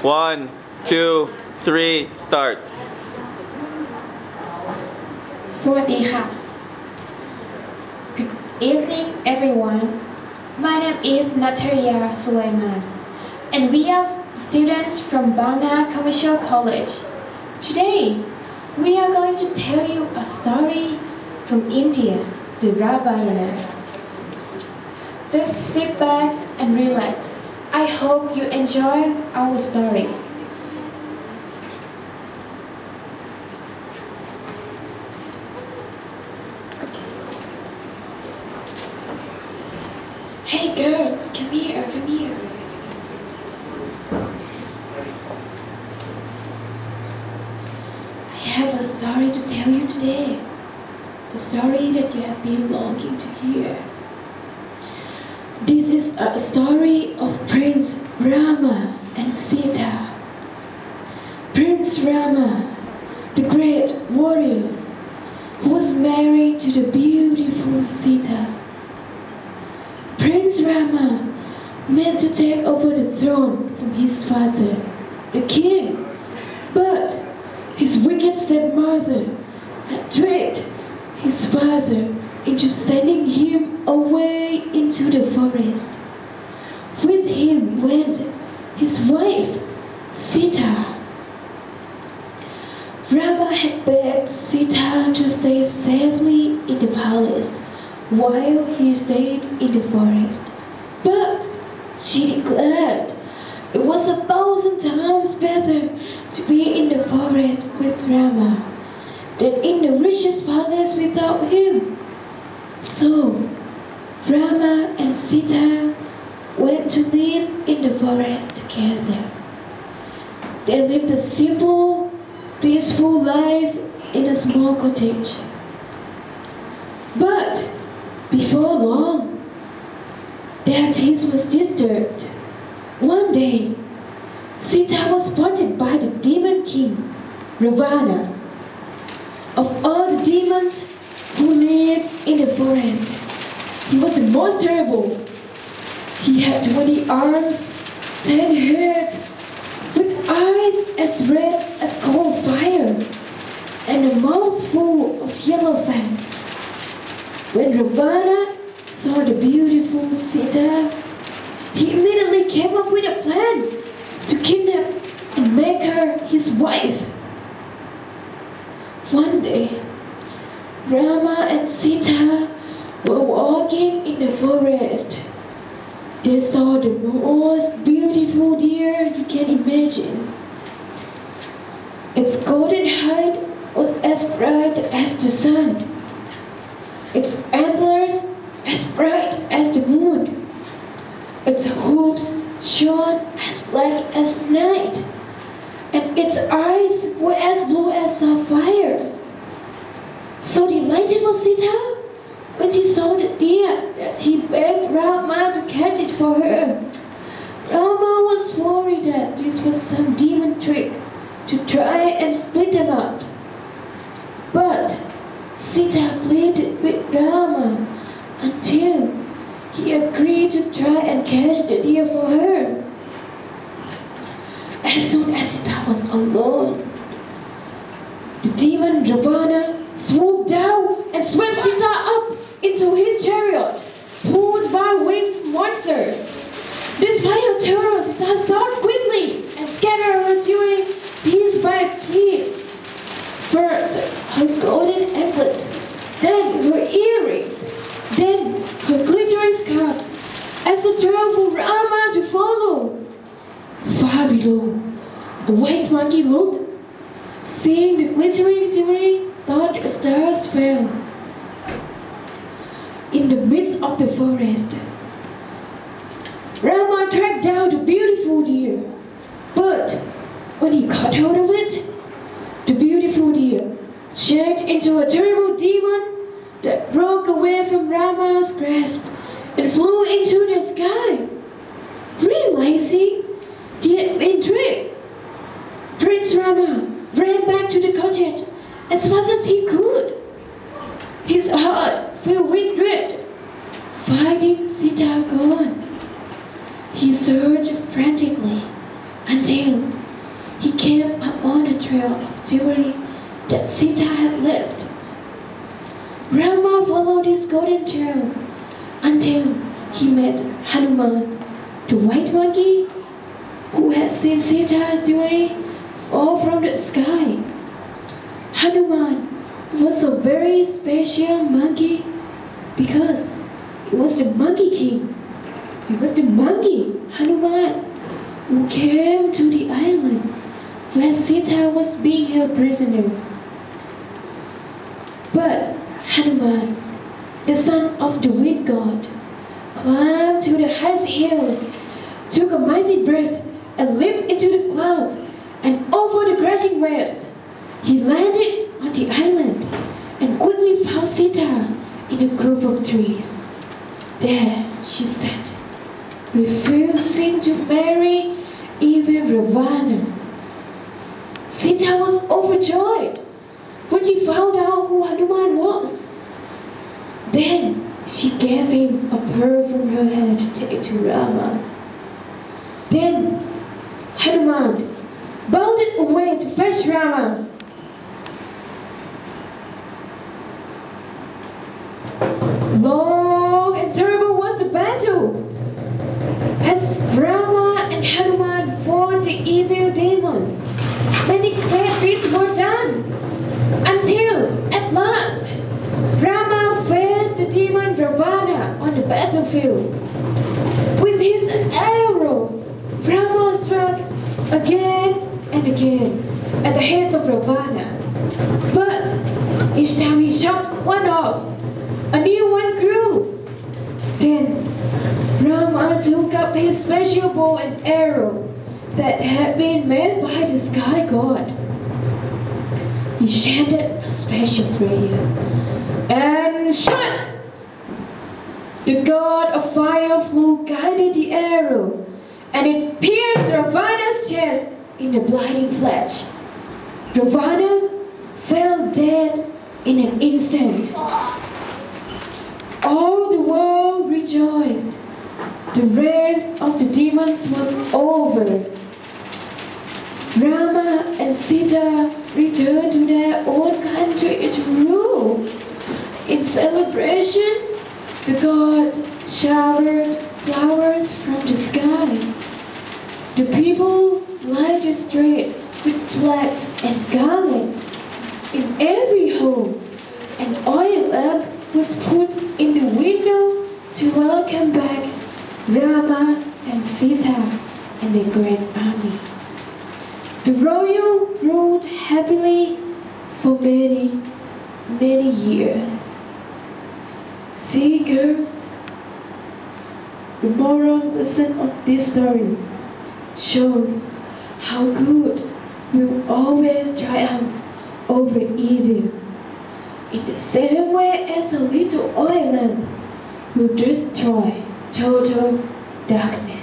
1, 2, 3, start. สวัสดีค่ะ Good evening everyone. My name is Natalia Sulaiman and we are students from Bangna Commercial College. Today we are going to tell you a story from India, the Ramayana. Just sit back and relax. I hope you enjoy our story. Hey girl, come here, come here. I have a story to tell you today. The story that you have been longing to hear. This is a story of Prince Rama and Sita. Prince Rama, the great warrior, who was married to the beautiful Sita. Prince Rama meant to take over the throne from his father, the king, but his wicked stepmother had tricked his father into sending him away into the forest. With him went his wife, Sita. Rama had begged Sita to stay safely in the palace while he stayed in the forest. But she declared it was 1,000 times better to be in the forest with Rama than in the richest palace without him. So Rama and Sita went to live in the forest together. They lived a simple, peaceful life in a small cottage. But before long, their peace was disturbed. One day, Sita was spotted by the demon king, Ravana. Of all the demons who lived in the forest, he was the most terrible. He had 20 arms, 10 heads, with eyes as red as coal fire, and a mouth full of yellow fangs. When Ravana saw the beautiful Sita, he immediately came up with a plan to kidnap and make her his wife. One day, Rama and Sita were walking in the forest. They saw the most beautiful deer you can imagine. Its golden hide was as bright as the sun, its antlers as bright as the moon, its hooves shone as black as night, and its eyes were as blue as sapphires. So delighted was Sita when she saw the deer that she begged Rama to catch it for her. Rama was worried that this was some demon trick to try and split them up. But Sita pleaded with Rama until he agreed to try and catch the deer for her. As soon as Sita was alone, the demon Ravana swooped down and swept Sita up into his chariot, pulled by winged monsters. Despite her terror, Sita thought quickly and scattered her jewelry piece by piece. First, her golden anklets, then her earrings, then her glittering scarves, as a trail for Rama to follow. Far below, a white monkey looked. Seeing the glittering jewelry, thought the stars fell. In the midst of the forest, Rama tracked down the beautiful deer. But when he caught hold of it, the beautiful deer changed into a terrible demon that broke away from Rama's grasp and flew into the sky. Realizing he had been tricked, Prince Rama ran back to the cottage as fast as he could. His heart filled with dread, finding Sita gone. He searched frantically until jewelry that Sita had left. Rama followed his golden trail until he met Hanuman, the white monkey who had seen Sita's jewelry fall from the sky. Hanuman was a very special monkey because he was the monkey king. He was the monkey, Hanuman, who came to the island where Sita was being held prisoner. But Hanuman, the son of the wind god, climbed to the highest hill, took a mighty breath, and leaped into the clouds and over the crashing waves. He landed on the island and quickly found Sita in a group of trees. There she sat, refusing to marry even Ravana. Sita was overjoyed when she found out who Hanuman was. Then she gave him a pearl from her hand to take to Rama. Then Hanuman bounded away to fetch Rama. Long and terrible was the battle as Rama and Hanuman fought the evil demon. Many great deeds were done until at last Rama faced the demon Ravana on the battlefield. With his arrow, Rama struck again and again at the head of Ravana. But each time he shot one off, a new one grew. Then Rama took up his special bow and arrow that had been made by the sky god. He chanted a special prayer and shot. The god of fire flew guided the arrow, and it pierced Ravana's chest in a blinding flash. Ravana fell dead in an instant. All the world rejoiced. The reign of the demons was over. Rama and Sita returned to their own country to rule. In celebration, the god showered flowers from the sky. The people lined the street with flags and garlands. In every home, an oil lamp was put in the window to welcome back Rama and Sita and the great army. The royal ruled happily for many, many years. See, girls, the moral lesson of this story shows how good will always triumph over evil, in the same way as a little oil lamp will destroy total darkness.